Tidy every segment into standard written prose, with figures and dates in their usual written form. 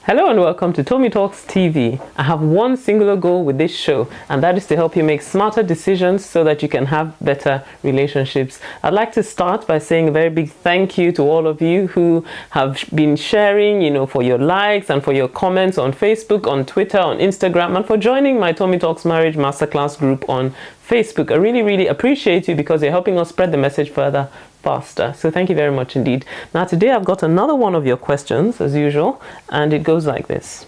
Hello and welcome to Tommy Talks TV. I have one singular goal with this show, and that is to help you make smarter decisions so that you can have better relationships. I'd like to start by saying a very big thank you to all of you who have been sharing, for your likes and for your comments on Facebook, on Twitter, on Instagram, and for joining my Tommy Talks Marriage Masterclass group on Facebook. I really appreciate you because you're helping us spread the message further faster. So thank you very much indeed. Now today I've got another one of your questions as usual, and it goes like this.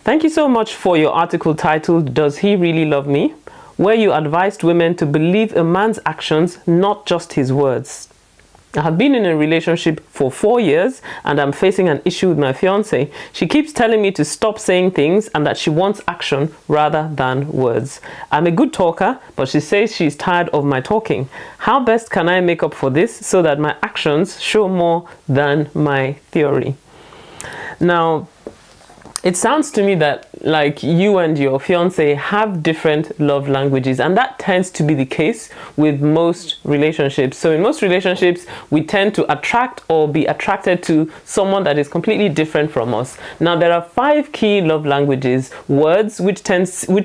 Thank you so much for your article titled "Does He Really Love Me?" where you advised women to believe a man's actions, not just his words. I have been in a relationship for 4 years and I'm facing an issue with my fiancée. She keeps telling me to stop saying things and that she wants action rather than words. I'm a good talker, but she says she's tired of my talking. How best can I make up for this so that my actions show more than my theory? Now, it sounds to me that like you and your fiancé have different love languages, and that tends to be the case with most relationships. So in most relationships, we tend to attract or be attracted to someone that is completely different from us. Now there are 5 key love languages. Words, which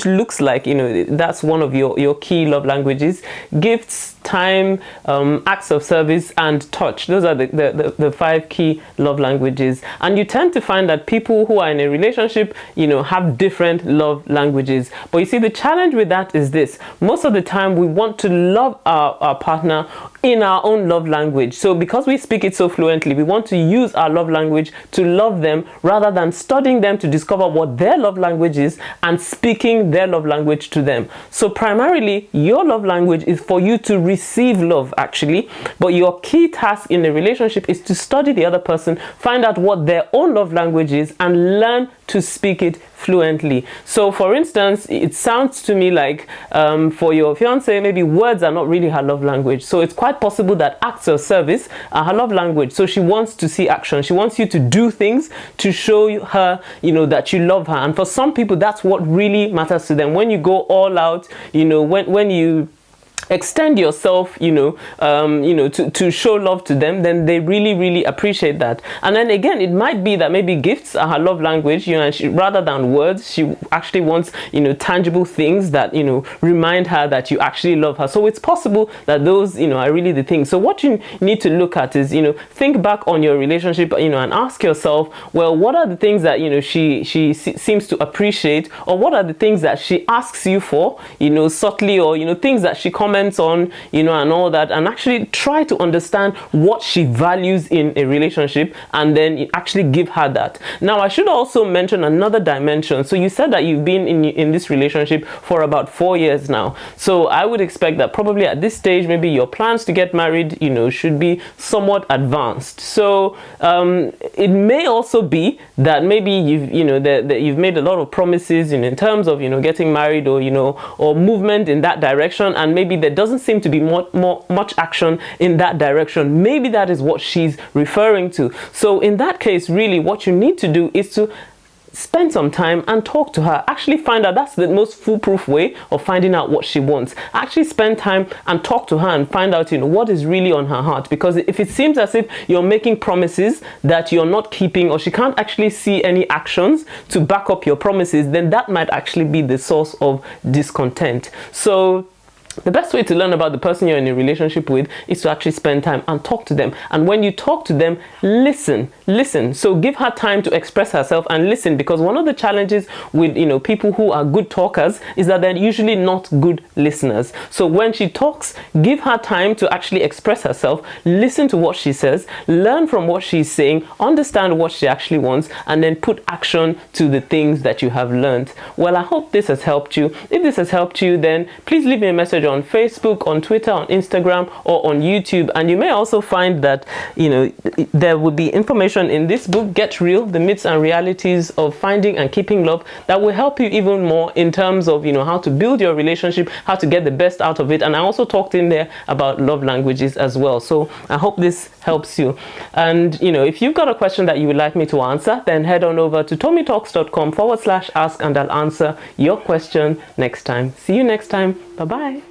looks like, that's one of your key love languages. Gifts, time, acts of service, and touch. Those are the 5 key love languages. And you tend to find that people who are in a relationship, have different love languages. But you see, the challenge with that is this: most of the time we want to love our partner in our own love language. So because we speak it so fluently, we want to use our love language to love them rather than studying them to discover what their love language is and speaking their love language to them. So primarily, your love language is for you to receive love, actually, but your key task in a relationship is to study the other person, find out what their own love language is, and learn to speak it fluently. So for instance, it sounds to me like for your fiancé, maybe words are not really her love language. So it's quite possible that acts of service are her love language. So she wants to see action. She wants you to do things to show her, that you love her. And for some people, that's what really matters to them. When you go all out, when you extend yourself, to show love to them, then they really appreciate that. And then again, it might be that maybe gifts are her love language, and she, rather than words, she actually wants, tangible things that, remind her that you actually love her. So it's possible that those, are really the things. So what you need to look at is, think back on your relationship, and ask yourself, well, what are the things that, she seems to appreciate, or what are the things that she asks you for, subtly, or, things that she comments on, and all that, and actually try to understand what she values in a relationship, and then actually give her that. Now, I should also mention another dimension. So you said that you've been in this relationship for about 4 years now. So I would expect that probably at this stage, maybe your plans to get married, should be somewhat advanced. So it may also be that maybe you've made a lot of promises in terms of getting married, or movement in that direction, and maybe there doesn't seem to be much action in that direction. Maybe that is what she's referring to. So in that case, really what you need to do is to spend some time and talk to her. Actually find out, that's the most foolproof way of finding out what she wants. Actually spend time and talk to her and find out, what is really on her heart. Because if it seems as if you're making promises that you're not keeping, or she can't actually see any actions to back up your promises, then that might actually be the source of discontent. So the best way to learn about the person you're in a relationship with is to actually spend time and talk to them. And when you talk to them, listen. So give her time to express herself and listen, because one of the challenges with, people who are good talkers is that they're usually not good listeners. So when she talks, give her time to actually express herself, listen to what she says, learn from what she's saying, understand what she actually wants, and then put action to the things that you have learned. Well, I hope this has helped you. If this has helped you, then please leave me a message on Facebook, on Twitter, on Instagram, or on YouTube. And you may also find that there will be information in this book, Get Real: The Myths and Realities of Finding and Keeping Love, that will help you even more in terms of how to build your relationship, how to get the best out of it. And I also talked in there about love languages as well. So I hope this helps you. And if you've got a question that you would like me to answer, then head on over to tommytalks.com/ask, and I'll answer your question next time. See you next time. Bye bye.